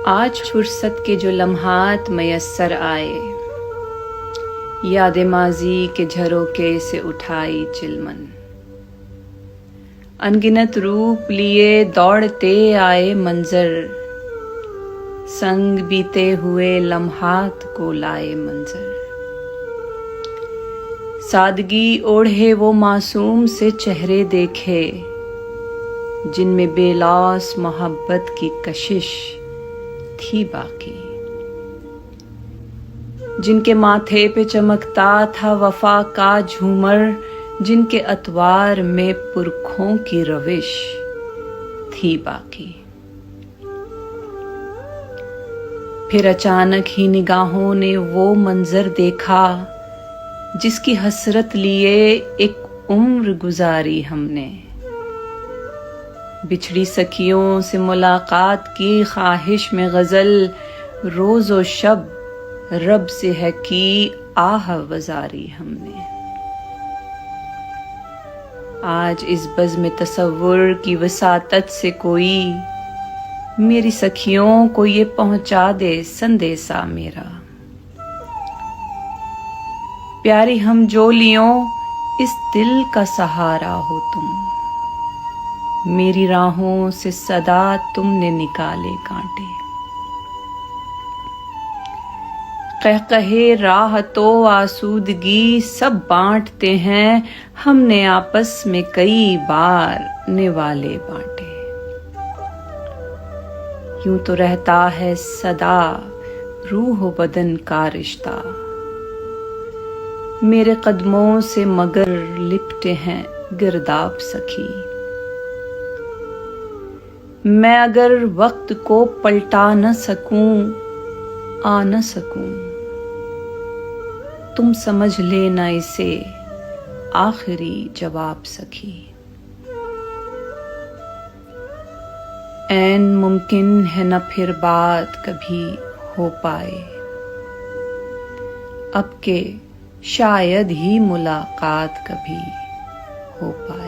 आज फुर्सत के जो लम्हात मयस्सर आए, याद माजी के झरोके से उठाई चिलमन। अनगिनत रूप लिए दौड़ते आए मंजर, संग बीते हुए लम्हात को लाए मंजर। सादगी ओढ़े वो मासूम से चेहरे देखे, जिनमें बेलौस मोहब्बत की कशिश थी बाकी। जिनके माथे पे चमकता था वफा का झूमर, जिनके अतवार में पुरखों की रविश थी बाकी। फिर अचानक ही निगाहों ने वो मंजर देखा, जिसकी हसरत लिए एक उम्र गुजारी हमने। बिछड़ी सखियों से मुलाकात की ख्वाहिश में गजल रोज़ो शब रब से है की आह वजारी हमने। आज इस बज़्म तसव्वुर की वसातत से कोई मेरी सखियों को ये पहुंचा दे संदेशा मेरा। प्यारी हम जोलियों इस दिल का सहारा हो तुम, मेरी राहों से सदा तुमने निकाले कांटे। कहे राह तो आसूदगी सब बांटते हैं, हमने आपस में कई बार निवाले बांटे। यूं तो रहता है सदा रूह बदन का रिश्ता, मेरे कदमों से मगर लिपटे हैं गिरदाब सखी। मैं अगर वक्त को पलटा न सकूं, आ न सकूं, तुम समझ लेना इसे आखिरी जवाब सखी। ऐन मुमकिन है न फिर बात कभी हो पाए, अब के शायद ही मुलाकात कभी हो पाए।